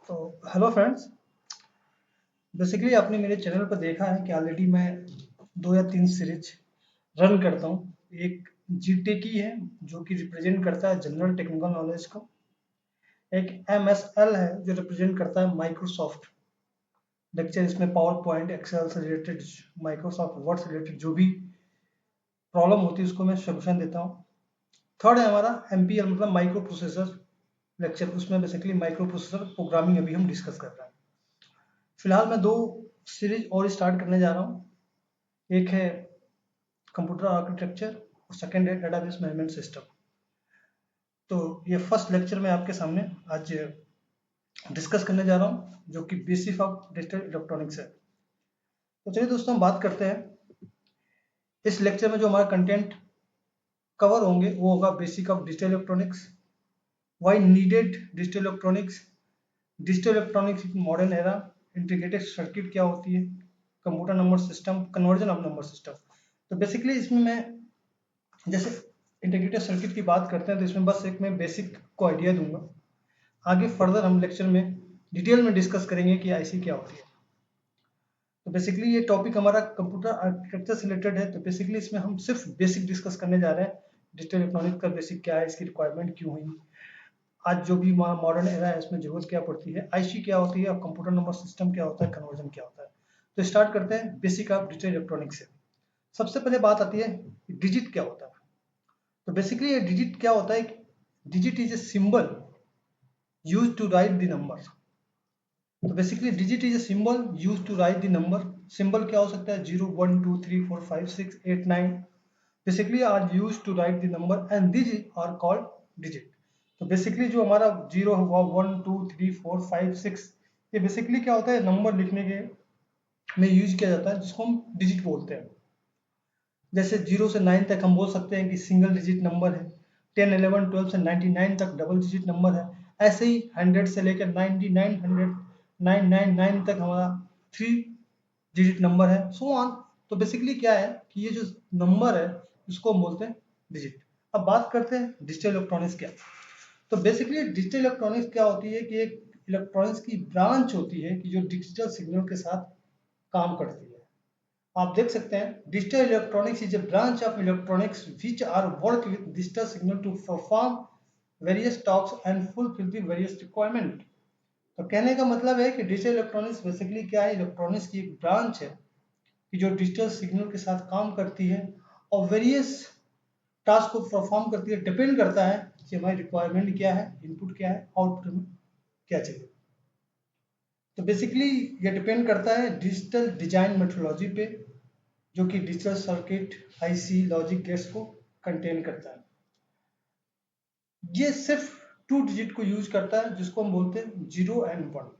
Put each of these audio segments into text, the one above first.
तो hello friends. Basically आपने मेरे चैनल पर देखा है कि ऑलरेडी मैं 2 या 3 सीरीज रन करता हूँ। एक जीटे की है जो कि रिप्रेजेंट करता है जनरल टेक्निकल नॉलेज को। एक एमएसएल है जो रिप्रेजेंट करता है माइक्रोसॉफ्ट लेक्चर। इसमें पावर पॉइंट एक्सेल से रिलेटेड, माइक्रोसॉफ्ट वर्ड से रिलेटेड जो भी प्रॉब्लम होती है उसको मैं सोल्यूशन देता हूँ। थर्ड है हमारा एमपीएल मतलब माइक्रो प्रोसेसर लेक्चर। उसमें बेसिकली माइक्रो प्रोसेसर प्रोग्रामिंग अभी हम डिस्कस कर रहे हैं। फिलहाल मैं 2 सीरीज और स्टार्ट करने जा रहा हूँ। एक है कंप्यूटर आर्किटेक्चर और सेकंड है डेटाबेस मैनेजमेंट सिस्टम। तो ये फर्स्ट लेक्चर मैं आपके सामने आज डिस्कस करने जा रहा हूँ जो कि बेसिक ऑफ डिजिटल इलेक्ट्रॉनिक्स है। तो चलिए दोस्तों हम बात करते हैं। इस लेक्चर में जो हमारा कंटेंट कवर होंगे वो होगा basic of digital electronics, why needed digital electronics, digital electronics modern era, integrated circuit क्या होती है, computer number system, conversion of number system. तो बेसिकली इसमें मैं जैसे इंटीग्रेटेड सर्किट की बात करते हैं तो इसमें बस एक मैं बेसिक को आइडिया दूंगा। आगे फर्दर हम लेक्चर में डिटेल में डिस्कस करेंगे कि आईसी क्या होती है। तो बेसिकली ये टॉपिक हमारा कंप्यूटर आर्किटेक्चर से रिलेटेड है। तो बेसिकली इसमें हम सिर्फ बेसिक डिस्कस करने जा रहे हैं। डिजिटल इलेक्ट्रॉनिक का बेसिक क्या है, इसकी रिक्वायरमेंट क्यों हुई, आज जो भी मॉडर्न एरा है इसमें जरूरत क्या पड़ती है, आईसी क्या होती है और कंप्यूटर नंबर सिस्टम क्या होता है, कन्वर्जन क्या होता है। तो स्टार्ट करते हैं बेसिक ऑफ डिजिटल इलेक्ट्रॉनिक्स से। सबसे पहले बात आती है डिजिट क्या होता है। तो बेसिकली ये डिजिट क्या होता है, digit is a symbol use to write the number. तो basically digit is a symbol use to write the number. Symbol क्या हो सकता है, 0 1 2 3 4 5 6 8 9 basically are use to write the number and this are called digit. तो basically जो हमारा 0 हुआ 1 2 3 4 5 6 ये बेसिकली क्या होता है, नंबर लिखने के में यूज किया जाता है जिसको हम डिजिट बोलते हैं। जैसे 0 से 9 तक हम बोल सकते हैं कि सिंगल डिजिट नंबर है, 10 11 12 से 99 तक डबल डिजिट नंबर है। ऐसे ही 100 से लेकर 99 100 999 तक हमारा 3 डिजिट नंबर है, सो ऑन। तो बेसिकली क्या है कि ये जो नंबर है इसको हम बोलते हैं डिजिट। अब बात करते हैं डिजिटल इलेक्ट्रॉनिक्स क्या। तो बेसिकली डिजिटल इलेक्ट्रॉनिक्स क्या होती है कि एक इलेक्ट्रॉनिक्स की ब्रांच होती है कि जो डिजिटल सिग्नल के साथ काम करती है। आप देख सकते हैं digital electronics is a branch of electronics which are work with digital signal to perform various task and fulfil the various requirement. तो कहने का मतलब है कि डिजिटल इलेक्ट्रॉनिक्स बेसिकली क्या है, इलेक्ट्रॉनिक्स की एक ब्रांच है कि जो डिजिटल सिग्नल के साथ काम करती है और वेरियस टास्क को परफॉर्म करती है। डिपेंड करता है कि हमारी रिक्वायरमेंट क्या है, इनपुट क्या है, आउटपुट में क्या चाहिए। तो बेसिकली ये डिपेंड करता है डिजिटल डिजाइन मेथोडोलॉजी पे जो कि digital circuit IC logic gates को कंटेन करता है। ये सिर्फ 2 डिजिट को यूज करता है जिसको हम बोलते हैं 0 and 1।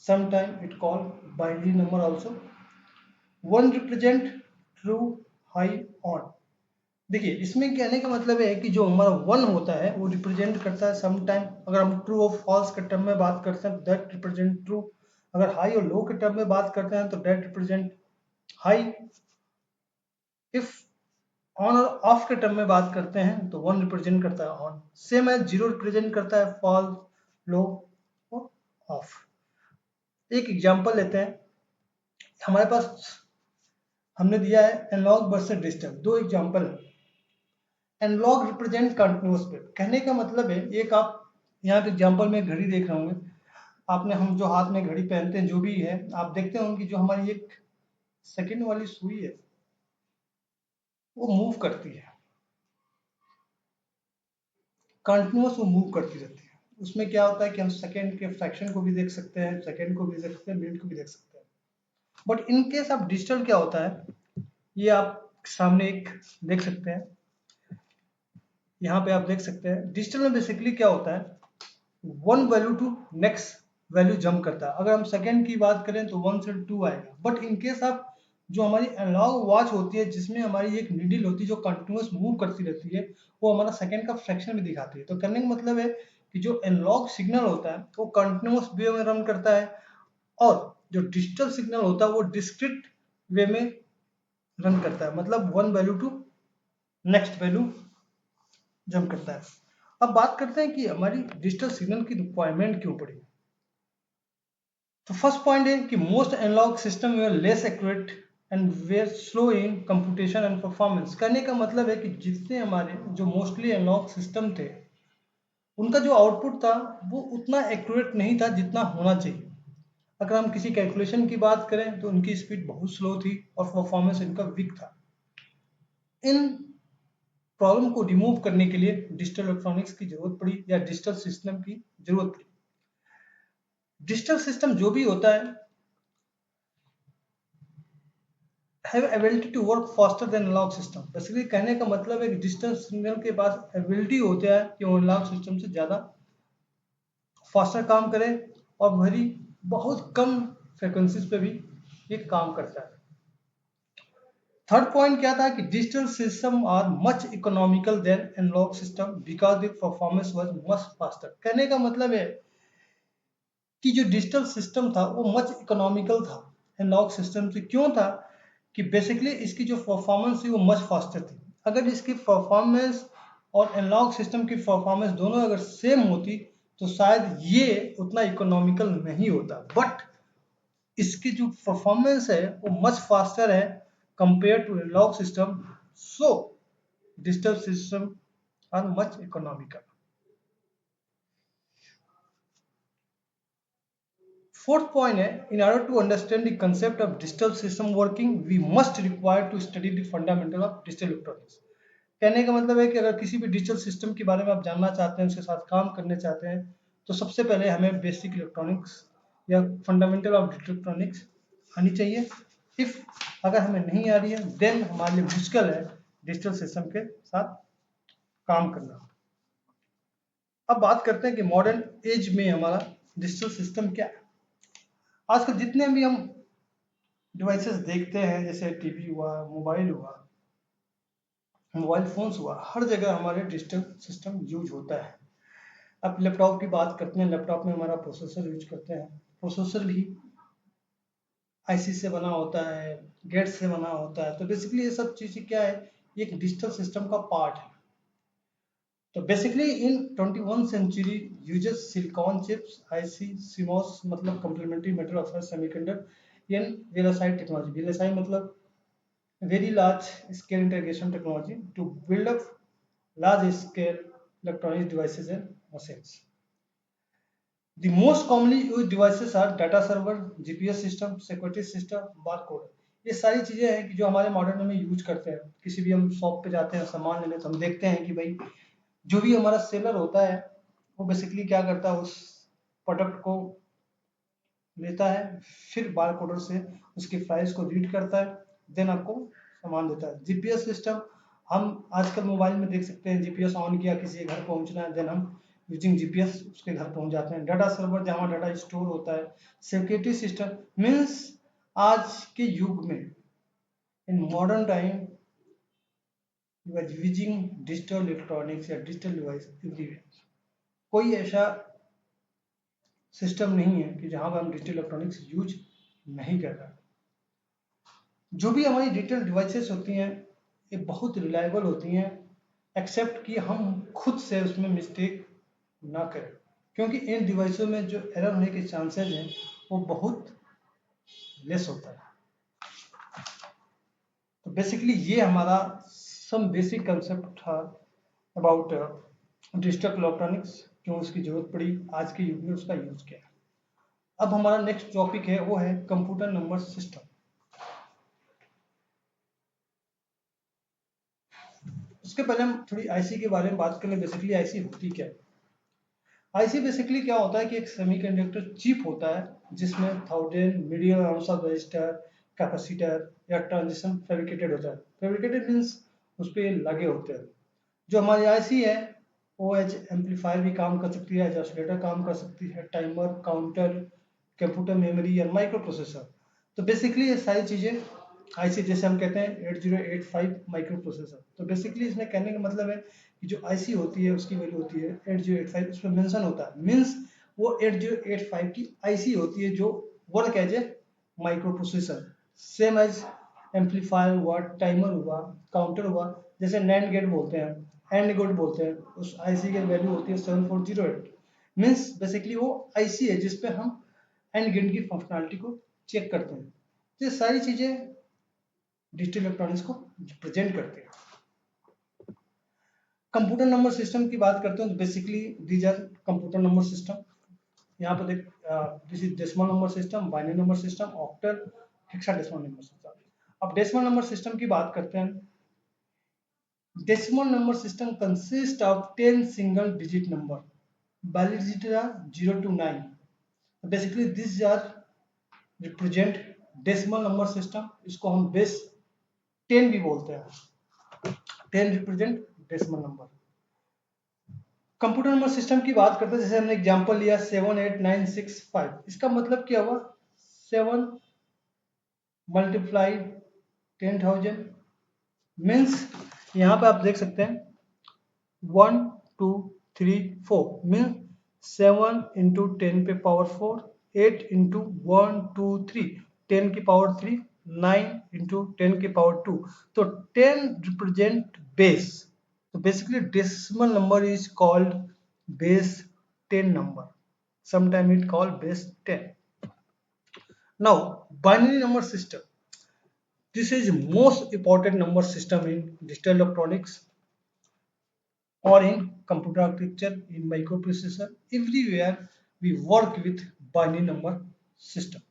Sometime it call binary number also. 1 represent true high on. देखिए इसमें कहने का मतलब है कि जो हमारा 1 होता है वो रिप्रेजेंट करता है समटाइम, अगर हम ट्रू और फॉल्स के टर्म में बात करते हैं तो दैट रिप्रेजेंट ट्रू। अगर हाई और लो के टर्म में बात करते हैं तो that represent high. If on और ऑफ के टर्म में बात करते हैं तो 1 रिप्रेजेंट करता है ऑन, सेम एज 0 रिप्रेजेंट करता है फॉल, लो और ऑफ। एक एग्जांपल लेते हैं। हमारे पास हमने दिया है एनालॉग वर्सेस डिजिटल, 2 एग्जांपल है। Analogue represent continuous bit. कहने का मतलब है एक आप यहाँ पे एग्जांपल में घड़ी देख रहे होंगे आपने, हम जो हाथ में घड़ी पहनते हैं जो भी है, आप देखते होंगे कि जो हमारी एक सेकंड वाली सुई है वो मूव करती है, कंटिन्यूअस वो मूव करती रहती है। उसमें क्या होता है कि हम सेकंड के फ्रैक्शन को भी देख सकते हैं, सेकंड को भी देख सकते हैं, मिनट को भी देख सकते हैं। But in case of digital क्या होता है, ये आप सामने एक देख सकते हैं, यहाँ पे आप देख सकते हैं डिजिटल में बेसिकली क्या होता है, 1 value to next value jump करता है। अगर हम सेकंड की बात करें तो 1 से 2 आएगा। बट इन केस ऑफ जो हमारी एनालॉग वॉच होती है जिसमें हमारी एक नीडल होती है जो कंटिन्यूअस मूव करती रहती है, वो हमारा सेकंड का फ्रैक्शन भी दिखाती है। तो करने का मतलब है कि जो एनालॉग सिग्नल होता है वो कंटिन्यूअस वे में रन करता है और जो डिजिटल सिग्नल होता है वो डिस्क्रीट वे में रन करता है, मतलब 1 value to next value jump करता है। अब बात करते हैं कि हमारी डिजिटल सिग्नल की रिक्वायरमेंट क्यों पड़ी। तो फर्स्ट पॉइंट है कि most analog system were less accurate and were slow in computation and performance. कहने का मतलब है कि जितने हमारे जो मोस्टली एनालॉग सिस्टम थे उनका जो आउटपुट था वो उतना एक्यूरेट नहीं था जितना होना चाहिए। अगर हम किसी कैलकुलेशन की बात करें तो उनकी स्पीड बहुत स्लो थी और परफॉर्मेंस इनका वीक था। इन प्रॉब्लम को रिमूव करने के लिए डिजिटल इलेक्ट्रॉनिक्स की जरूरत पड़ी या डिजिटल सिस्टम की जरूरत पड़ी। डिजिटल सिस्टम जो भी होता है have ability to work faster than analog system। Basically कहने का मतलब है कि डिजिटल सिस्टम के पास एबिलिटी होता है कि वो एनालॉग सिस्टम से ज़्यादा फास्टर काम करे और वही बहुत कम फ्रिक्वेंसीज पे भी ये काम करता है। थर्ड पॉइंट क्या था कि digital system are much economical than analog system because the performance was much faster. कहने का मतलब है कि जो डिजिटल सिस्टम था वो मच इकोनॉमिकल था एनालॉग सिस्टम से। क्यों था कि बेसिकली इसकी जो परफॉर्मेंस थी वो मच फास्टर थी। अगर इसकी परफॉर्मेंस और एनालॉग सिस्टम की परफॉर्मेंस दोनों अगर सेम होती तो शायद ये उतना इकोनॉमिकल नहीं होता, बट इसकी जो परफॉर्मेंस है वो मच फास्टर है compare to analog system, so digital system are much economical. Fourth point है in order to understand the concept of digital system working we must require to study the fundamental of digital electronics. कहने का मतलब है कि अगर किसी भी digital system के बारे में आप जानना चाहते हैं, उसके साथ काम करने चाहते हैं, तो सबसे पहले हमें बेसिक इलेक्ट्रॉनिक्स या फंडामेंटल ऑफ डिजिटल इलेक्ट्रॉनिक्स आनी चाहिए। इफ अगर हमें नहीं आ रही है देन हमारे लिए मुश्किल है डिजिटल सिस्टम के साथ काम करना। अब बात करते हैं कि मॉडर्न एज में हमारा डिजिटल सिस्टम क्या है। आजकल जितने भी हम डिवाइसेस देखते हैं, जैसे टीवी हुआ, मोबाइल हुआ, मोबाइल फोन्स हुआ, हर जगह हमारे डिजिटल सिस्टम यूज होता है। अब लैपटॉप की बात करते हैं, लैपटॉप में हमारा प्रोसेसर यूज करते हैं। प्रोसेसर भी आईसी से बना होता है, गेट से बना होता है। तो बेसिकली ये सब चीज़ें क्या है, ये एक डिजिटल सिस्टम का पार्ट है। तो basically in 21 century uses silicon chips, IC, CMOS मतलब complementary metal oxide semiconductor in VLSI technology. VLSI मतलब very large scale integration technology to build up large scale electronic devices and machines. The most commonly used devices are data server, GPS system, security system, barcode। ये सारी चीज़ें हैं कि जो हमारे modern में use करते हैं। किसी भी हम शॉप पे जाते हैं सामान लेने तो हम देखते हैं कि भाई जो भी हमारा सेलर होता है वो बेसिकली क्या करता है, उस प्रोडक्ट को लेता है, फिर बार कोडर से उसकी प्राइस को रीड करता है, देन आपको सामान देता है। जीपीएस सिस्टम हम आजकल मोबाइल में देख सकते हैं, जीपीएस ऑन किया, किसी के घर पहुंचना है, देन हम यूजिंग जीपीएस उसके घर पहुंच जाते हैं। डाटा सर्वर जहाँ डाटा स्टोर होता है। सिक्योरिटी सिस्टम मीन्स आज के युग में in modern time you are using digital electronics या डिजिटल डिवाइस एवरीवेयर। कोई ऐसा सिस्टम नहीं है कि जहाँ पर हम डिजिटल इलेक्ट्रॉनिक्स यूज नहीं कर रहे। जो भी हमारी डिजिटल डिवाइसेस होती हैं ये बहुत रिलायबल होती हैं, एक्सेप्ट कि हम खुद से उसमें मिस्टेक ना करें, क्योंकि इन डिवाइसों में जो एरर होने के चांसेस हैं वो बहुत लेस होता है। तो बेसिकली ये हमारा सम बेसिक कंसेप्ट था अबाउट डिजिटल इलेक्ट्रॉनिक्स, क्यों उसकी जरूरत पड़ी, आज के युग में उसका यूज क्या है। अब हमारा नेक्स्ट टॉपिक है वो है कंप्यूटर नंबर सिस्टम। उसके पहले हम थोड़ी आईसी के बारे में बात करें। बेसिकली आईसी होती क्या है। आईसी बेसिकली क्या होता है कि एक सेमीकंडक्टर चिप होता है जिसमें thousand million arms of register, capacitor या ट्रांजिशन फैब्रिकेटेड होता है। फैब्रिकेटेड मीन्स उस पर लगे होते हैं। जो हमारी आईसी है वो एज एम्पलीफायर भी काम कर सकती है, एज ऑसिलेटर काम कर सकती है, टाइमर, काउंटर, कंप्यूटर मेमोरी या माइक्रो प्रोसेसर। तो बेसिकली ये सारी चीज़ें आईसी, जैसे हम कहते हैं 8085 माइक्रो प्रोसेसर। तो बेसिकली इसमें कहने का मतलब है कि जो आईसी होती है उसकी वैल्यू होती है 8085, उसमें मेंशन होता है, मीन्स वो 8085 की आईसी होती है जो work as a microprocessor. Same as amplifier हुआ, टाइमर हुआ, काउंटर हुआ, जैसे नैंड गेट बोलते हैं, एंड गेट बोलते हैं, उस आईसी की वैल्यू होती है 7408। मीन्स बेसिकली वो आईसी है जिसपे हम एंड गेट की फंक्शनैलिटी को चेक करते हैं। ये सारी चीजें डिजिटल इलेक्ट्रॉनिक्स को प्रेजेंट करते हैं। कंप्यूटर नंबर सिस्टम की बात करते हैं तो basically these are computer number system. यहाँ पर देख, this is decimal number system, binary number system, octal, hexadecimal number system. अब डेसिमल नंबर सिस्टम की बात करते हैं। Decimal number system consist of 10 single digit number, valid digit are 0 to 9। Basically this are represent decimal number system. इसको हम base 10 भी बोलते हैं। 10 represent decimal number. Computer number system की बात करते हैं, जैसे हमने एग्जांपल लिया 78965। इसका मतलब क्या हुआ? 7 मल्टीप्लाइड 10,000 मीन्स, यहाँ पे आप देख सकते हैं 1 2 3 4 मीन्स 7 इंटू 10 पे पावर 4, 8 इंटू 1 2 3 10 की पावर 3, 9 इंटू 10 की पावर 2। तो 10 represent base. So basically decimal number is called base 10 number. Sometimes it called base 10. Now binary number system. This is most important number system in digital electronics or in computer architecture, in microprocessor. Everywhere we work with binary number system.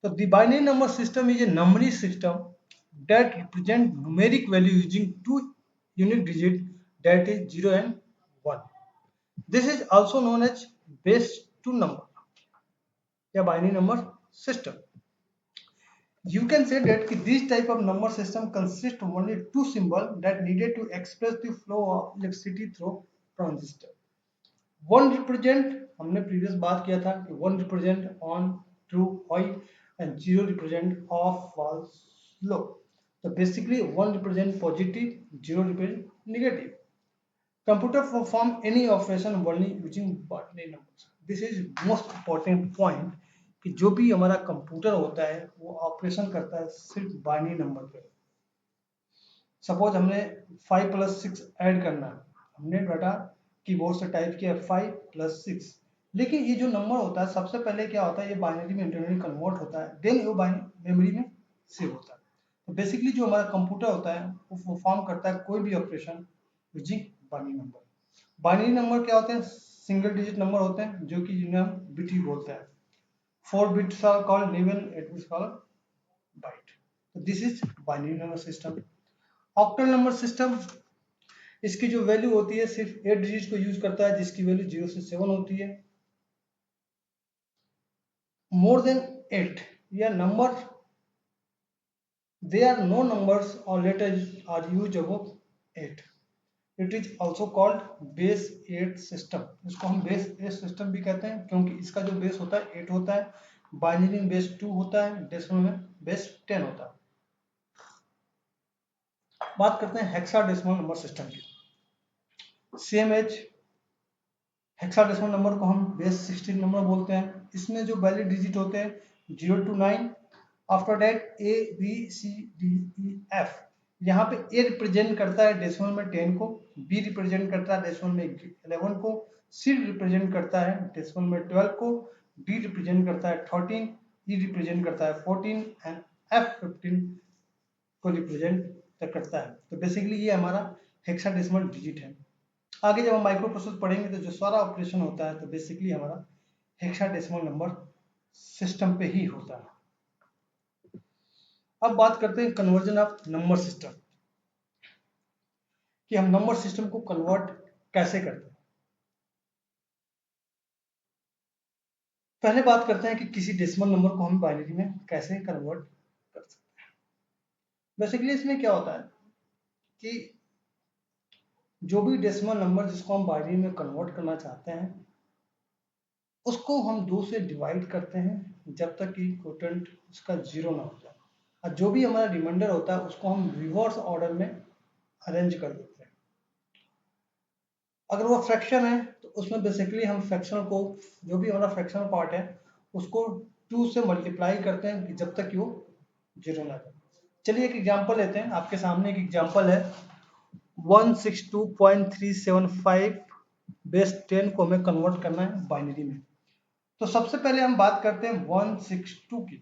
So the binary number system is a numeric system that represent numeric value using two unique digits, that is 0 and 1. This is also known as base 2 number, a binary number system. You can say that this type of number system consists of only two symbols that needed to express the flow of electricity through transistor. One represent, हमने previous बात किया था कि one represent on, true, high, and 0 represent off, false, low. So basically 1 represent positive, 0 represent negative. Computer perform any operation only using binary numbers. This is most important point कि जो भी हमारा computer होता है वो ऑपरेशन करता है सिर्फ बाइनरी नंबर पे। सपोज हमने 5 + 6 ऐड करना है, हमने डाटा कीबोर्ड से टाइप किया 5 + 6, लेकिन ये जो नंबर होता है सबसे पहले क्या होता है, ये बाइनरी में इंटरनली कन्वर्ट होता है, देन वो मेमोरी में सेव होता है। तो बेसिकली जो हमारा कंप्यूटर होता है वो परफॉर्म करता है कोई भी operation using binary number. Binary number क्या होते हैं? सिंगल डिजिट नंबर होते हैं जो कि जिन्हें हम बिट भी बोलते हैं। 4 bits are called level, 8 bits called byte. So this is binary number system. Octal number system, इसकी जो वैल्यू होती है सिर्फ 8 डिजिट को यूज करता है, जिसकी वैल्यू 0 से 7 होती है। मोर देन 8 या number, there are no numbers or letters are used above 8. It is also called base 8 system. इसको हम base 8 system भी कहते हैं क्योंकि इसका जो बेस होता है 8 होता है, बाइनरी में बेस 2 होता है, डेसिमल में बेस 10 होता है। बात करते हैं हेक्साडेसिमल नंबर सिस्टम की। सेम एज हेक्साडेसिमल नंबर को हम बेस 16 नंबर बोलते हैं। इसमें जो वैलिड डिजिट होते हैं 0 to 9। After that A B C D E F। यहाँ पे A रिप्रेजेंट करता है डेसिमल में 10 को, B रिप्रेजेंट करता है डेसिमल में 11 को, C रिप्रेजेंट करता है डेसिमल में 12 को, D रिप्रेजेंट करता है 13, E रिप्रेजेंट करता है 14 एंड F 15 को रिप्रेजेंट करता है। तो बेसिकली ये हमारा हेक्साडेसिमल डिजिट है। आगे जब हम माइक्रो प्रोसेसर पढ़ेंगे तो जो सारा ऑपरेशन होता है तो बेसिकली हमारा हेक्साडेसिमल नंबर सिस्टम पे ही होता है। अब बात करते हैं कन्वर्जन ऑफ नंबर सिस्टम, कि हम नंबर सिस्टम को कन्वर्ट कैसे करते हैं। पहले बात करते हैं कि किसी डेसिमल नंबर को हम बाइनरी में कैसे कन्वर्ट कर सकते हैं। बेसिकली इसमें क्या होता है कि जो भी डेसिमल नंबर जिसको हम बाइनरी में कन्वर्ट करना चाहते हैं उसको हम 2 से डिवाइड करते हैं जब तक कि कोटेंट उसका 0 ना हो जाए, और जो भी हमारा रिमाइंडर होता है उसको हम रिवर्स ऑर्डर में अरेंज कर देते हैं। अगर वो फ्रैक्शन है तो उसमें बेसिकली हम फ्रैक्शन को, जो भी हमारा फ्रैक्शनल पार्ट है उसको 2 से मल्टीप्लाई करते हैं कि जब तक कि वो 0 ना जाए। चलिए एक एग्जांपल लेते हैं, आपके सामने एक एग्जांपल है 162.375 बेस 10 को हमें कन्वर्ट करना है बाइनरी में। तो सबसे पहले हम बात करते हैं 162 की,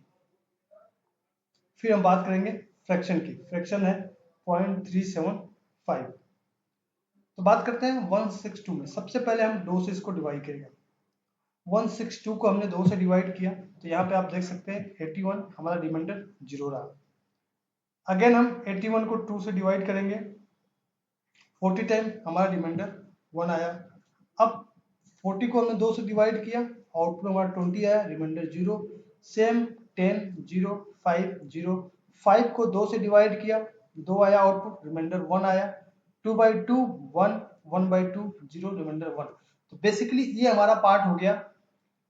फिर हम बात करेंगे फ्रैक्शन की। फ्रैक्शन है 0.375। तो बात करते हैं 162 में। सबसे पहले हम 2 से इसको डिवाइड करेंगे। 162 को हमने 2 से डिवाइड किया तो यहाँ पे आप देख सकते हैं 81 हमारा रिमाइंडर 0 रहा। अगेन हम 81 को 2 से डिवाइड करेंगे, 40 टाइम हमारा रिमाइंडर 1 आया। अब 40 को हमने 2 से डिवाइड किया, आउटपुट हमारा 20 आया, रिमाइंडर 0। सेम 10 0 5 0, 5 को 2 से डिवाइड किया, 2 आया आउटपुट, रिमाइंडर 1 आया। 2 बाई 2 1, 1 बाई 2 0, रिमाइंडर 1। तो बेसिकली ये हमारा पार्ट हो गया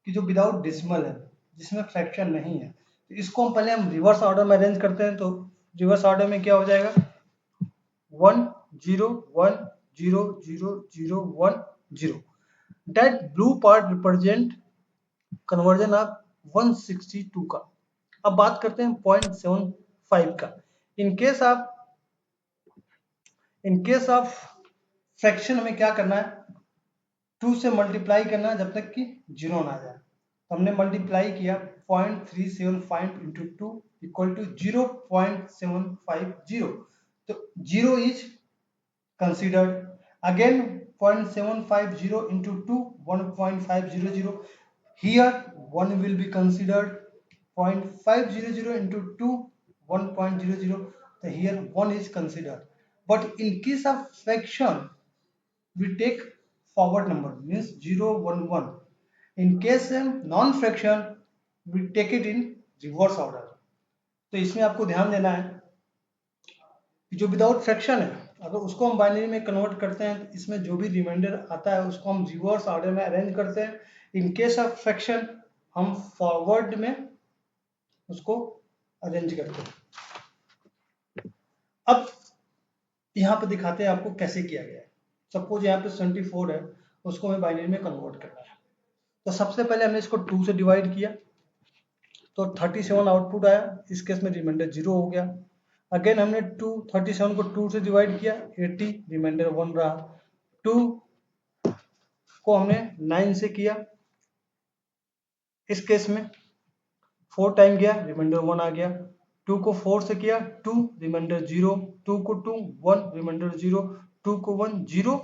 कि जो विदाउट डिसिमल है, जिसमें फ्रैक्शन नहीं है। तो इसको हम पहले हम रिवर्स ऑर्डर में अरेंज करते हैं। तो रिवर्स ऑर्डर में क्या हो जाएगा, 1 0 1 0 0 0 1 0। That blue part represent conversion of 162 का। अब बात करते हैं 0.75 का। इन केस ऑफ फ्रैक्शन हमें क्या करना है, 2 से मल्टीप्लाई करना है जब तक कि 0 ना आ जाए। तो हमने मल्टीप्लाई किया 0.375 इंटू 2 इक्वल टू 0.750। तो 0 is considered. Again 0.750 into 2, 1.500. Here 1 will be considered. 0.500 into 2, 1.00. So here 1 is considered. But in case of fraction, we take forward number, means 0 1 1. In case of non-fraction, we take it in reverse order. तो इसमें आपको ध्यान देना है कि जो without fraction है, अगर उसको हम बाइनरी में कन्वर्ट करते हैं तो इसमें जो भी रिमाइंडर आता है उसको हम रिवर्स ऑर्डर में अरेंज करते हैं। इन केस ऑफ फ्रैक्शन हम फॉरवर्ड में उसको अरेंज करते हैं। अब यहाँ पे दिखाते हैं आपको कैसे किया गया है। सपोज यहाँ पे 74 है, उसको हमें बाइनरी में कन्वर्ट करना है। तो सबसे पहले हमने इसको 2 से डिवाइड किया तो 37 आउटपुट आया। इस केस में रिमाइंडर 0 हो गया। अगेन हमने 37 को 2 से डिवाइड किया, 80, रिमाइंडर 1 रहा। 2 को हमने 9 से किया, इस केस में 4 टाइम गया, रिमाइंडर 1 आ गया। 2 को 4 से किया, 2, रिमाइंडर 0। 2 को 2 1, रिमाइंडर 0। 2 को 1 0,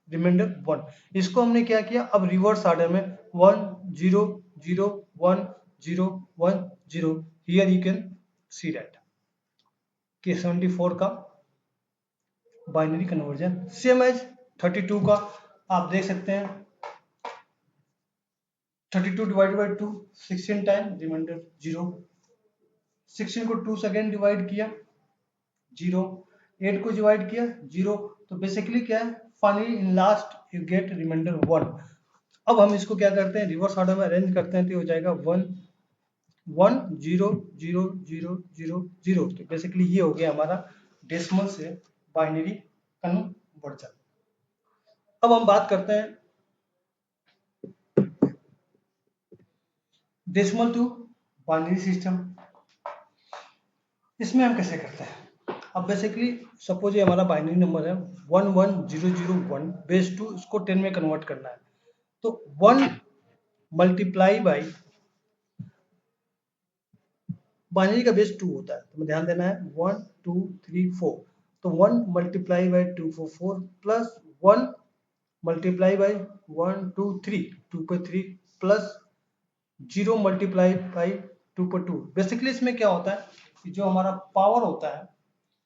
रिमाइंडर 1। इसको हमने क्या किया, अब रिवर्स ऑर्डर में 1 0 0 1 0 1 0। Here you can see that कि 74 का बाइनरी कन्वर्जन सेम एज 32 का आप देख सकते हैं। 32 डिवाइडेड बाई 2, 16 टाइम, रिमाइंडर 0। 16 को 2 से अगेन डिवाइड किया, 0। 8 को डिवाइड किया, 0। तो बेसिकली क्या है, finally in last you get reminder 1। अब हम इसको क्या करते हैं, रिवर्स ऑर्डर में अरेंज करते हैं तो हो जाएगा 1 1 0 0 0 0 0। तो बेसिकली ये हो गया हमारा डेसिमल से बाइनरी कन्वर्जन। अब हम बात करते हैं डेसिमल टू बाइनरी सिस्टम। इसमें हम कैसे करते हैं, अब बेसिकली सपोज ये हमारा बाइनरी नंबर है 11001 बेस 2, इसको 10 में कन्वर्ट करना है। तो 1 मल्टीप्लाई बाई बाइनरी का बेस 2 होता है, तो ध्यान देना है 1 2 3 4। तो 1 multiply by 2 4 4 plus 1 multiply by 1 2 3 2 पे 3 प्लस 0 मल्टीप्लाई बाई 2 पर 2। बेसिकली इसमें क्या होता है कि जो हमारा पावर होता है,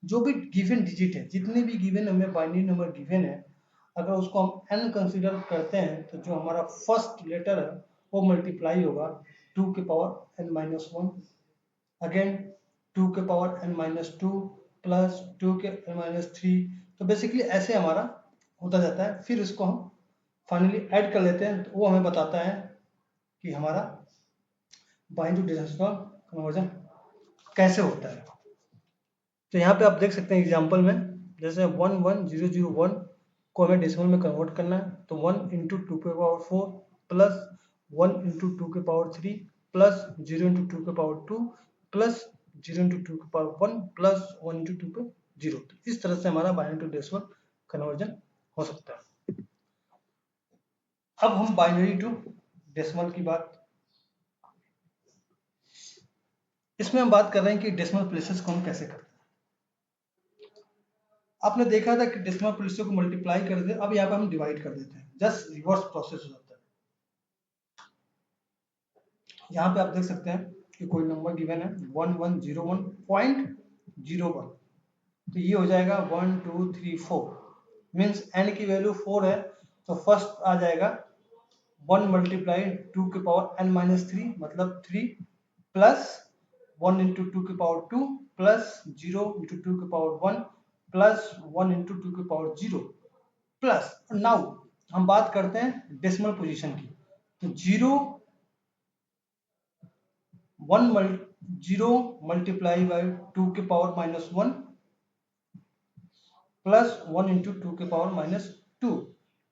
जो भी गिवन डिजिट है, जितने भी गिवन हमें बाइनरी नंबर गिवन है, अगर उसको हम n कंसीडर करते हैं तो जो हमारा फर्स्ट लेटर है वो मल्टीप्लाई होगा 2 के पावर n माइनस 1, अगेन 2 के पावर n माइनस 2 प्लस 2 के n माइनस 3। तो बेसिकली ऐसे हमारा होता जाता है। फिर इसको हम फाइनली ऐड कर लेते हैं तो वो हमें बताता है कि हमारा बाइनरी टू डेसिमल कन्वर्जन कैसे होता है। तो यहाँ पे आप देख सकते हैं एग्जांपल में, जैसे 11001 को हमें डेसिमल में कन्वर्ट करना है तो 1 इंटू 2 के पावर 4 प्लस 1 इंटू 2 के पावर 3 प्लस 0 इंटू 2 के पावर 2 प्लस 0 इंटू 2 के पावर 1 प्लस 1 इंटू 2 पे 0। तो इस तरह से हमारा बाइनरी टू डेसिमल कन्वर्जन हो सकता है। अब हम बाइनरी टू डेसिमल की बात इसमें हम बात कर रहे हैं कि डेसिमल प्लेसेस को हम कैसे करते हैं। आपने देखा था कि डेसिमल प्लेसेस को मल्टीप्लाई कर दे, अब यहाँ पे हम डिवाइड कर देते हैं, जस्ट रिवर्स प्रोसेस हो जाता है। यहाँ पे आप देख सकते हैं कि कोई नंबर गिवन है 1101.01, तो ये हो जाएगा 1 2 3 4, मीन्स n की वैल्यू 4 है, तो फर्स्ट आ जाएगा 1 मल्टीप्लाई 2 के पावर n-3, मतलब 3 प्लस 1 इंटू 2 के पावर 2 प्लस 0 इंटू 2 के पावर 1 प्लस 1 इंटू 2 के पावर 0 प्लस। नाउ हम बात करते हैं डेसिमल पोजीशन की, तो 0 मल्टीप्लाई बाई 2 के पावर -1 प्लस 1 इंटू 2 के पावर -2,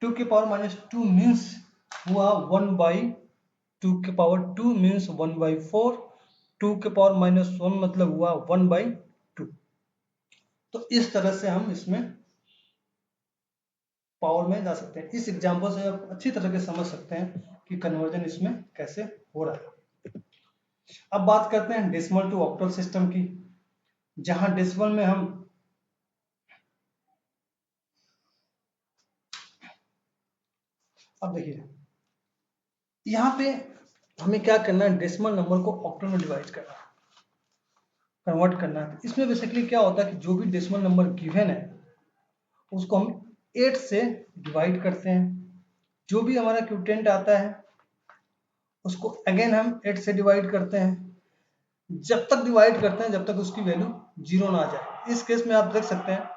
2 के पावर -2 मीन्स हुआ 1 बाई 2 के पावर 2 मीन्स 1 बाई 4, 2 के पावर -1 मतलब हुआ 1 बाई 2। तो इस तरह से हम इसमें पावर में जा सकते हैं। इस एग्जाम्पल से आप अच्छी तरह से समझ सकते हैं कि कन्वर्जन इसमें कैसे हो रहा है। अब बात करते हैं डेसिमल टू ऑक्टल सिस्टम की, जहां डेसिमल में हम अब देखिए यहाँ पे हमें क्या करना है, डेसिमल नंबर को ऑक्टल में डिवाइड करना है, कन्वर्ट करना है। इसमें बेसिकली क्या होता है कि जो भी डेसिमल नंबर गिवन है उसको हम 8 से डिवाइड करते हैं, जो भी हमारा क्वोटिएंट आता है उसको अगेन हम 8 से डिवाइड करते हैं, जब तक डिवाइड करते हैं जब तक उसकी वैल्यू 0 ना आ जाए। इस केस में आप देख सकते हैं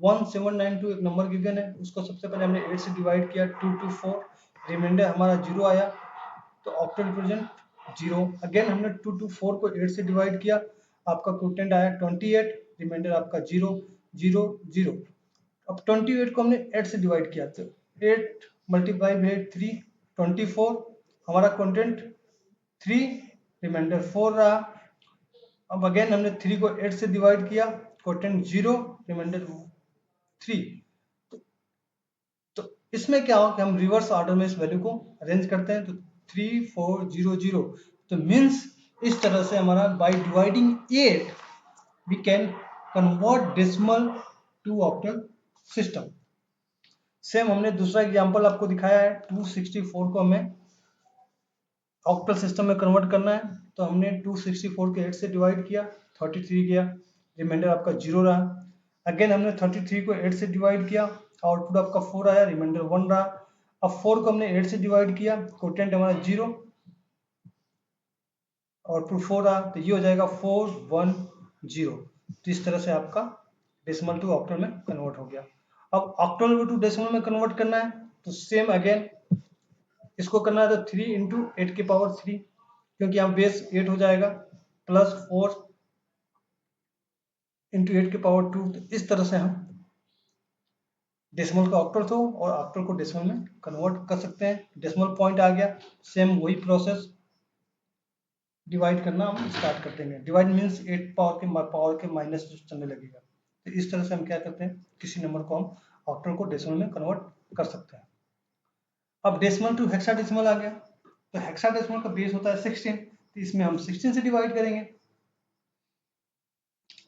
1792 एक नंबर गिवन है, उसको सबसे पहले हमने 8 से डिवाइड किया, 2 to 4, रिमाइंडर हमारा 0 आया, तो ऑक्टल रिप्रेजेंट 0। अगेन हमने 2 to 4 को 8 से डिवाइड किया, आपका क्वोटिएंट आया 28, रिमाइंडर आपका 0 0 0। अब 28 को हमने 8 से डिवाइड किया, तो 8 मल्टीप्लाई बाई 3 24, हमारा क्वोटिएंट 3, रिमाइंडर 4 रहा। अब अगेन हमने 3 को 8 से डिवाइड किया, क्वोटिएंट 0, रिमाइंडर 3। तो इसमें क्या हो कि हम रिवर्स ऑर्डर में इस वैल्यू को अरेंज करते हैं, तो 3 4 0 0, तो मीन्स इस तरह से हमारा by dividing 8 we can convert decimal to octal system. Same हमने दूसरा एग्जांपल आपको दिखाया है, 264 को हमें ऑक्टल सिस्टम में कन्वर्ट करना है, तो हमने 264 के 8 से डिवाइड किया, 33 गया, रिमाइंडर आपका 0 रहा। अगेन हमने 33 को 8 से डिवाइड किया, आउटपुट आपका 4 आया, रिमाइंडर 1 रहा। अब 4 को हमने 8 से डिवाइड किया, क्वोटिएंट हमारा 0, आउटपुट 4 रहा, तो ये हो जाएगा 4 1 0। तो इस तरह से आपका डेसिमल टू ऑक्टल में कन्वर्ट हो गया। अब ऑक्टल टू डेसिमल में कन्वर्ट करना है, तो सेम अगेन इसको करना है, तो 3 इंटू 8 की पावर 3, क्योंकि यहाँ बेस 8 हो जाएगा, प्लस 4 इंटू 8 की पावर 2। तो इस तरह से हम डेसिमल का ऑक्टल को और ऑक्टल को डेसिमल में कन्वर्ट कर सकते हैं। डेसिमल पॉइंट आ गया, सेम वही प्रोसेस, डिवाइड करना हम स्टार्ट कर देंगे। डिवाइड मीन्स 8 पावर के माइनस जो चलने लगेगा। तो इस तरह से हम क्या करते हैं, किसी नंबर को हम ऑक्टल को डेसिमल में कन्वर्ट कर सकते हैं। अब डेसिमल टू हेक्साडेसिमल आ गया, तो हेक्साडेसिमल का बेस होता है 16, तो इसमें हम 16 से डिवाइड करेंगे।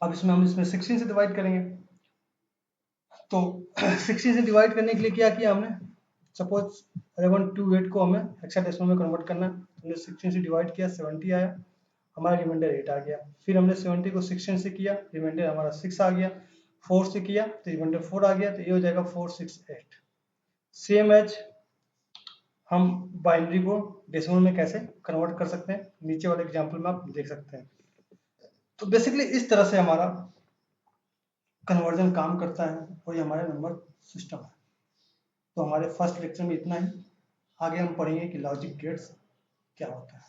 अब इसमें हम 16 से डिवाइड करेंगे, तो 16 से डिवाइड करने के लिए क्या किया हमने, सपोज 1128 को हमें हेक्साडेसिमल में कन्वर्ट करना है, हमने 16 से डिवाइड किया, 70 आया, हमारा रिमाइंडर 8 आ गया। फिर हमने 70 को 16 से किया, रिमाइंडर हमारा 6 आ गया, 4 से किया तो रिमाइंडर 4 आ गया, तो ये हो जाएगा 4 6 8। सेम एज हम बाइनरी को डेसिमल में कैसे कन्वर्ट कर सकते हैं, नीचे वाले एग्जांपल में आप देख सकते हैं। तो बेसिकली इस तरह से हमारा कन्वर्जन काम करता है, वही हमारा नंबर सिस्टम है। तो हमारे फर्स्ट लेक्चर में इतना ही, आगे हम पढ़ेंगे कि लॉजिक गेट्स क्या होता है।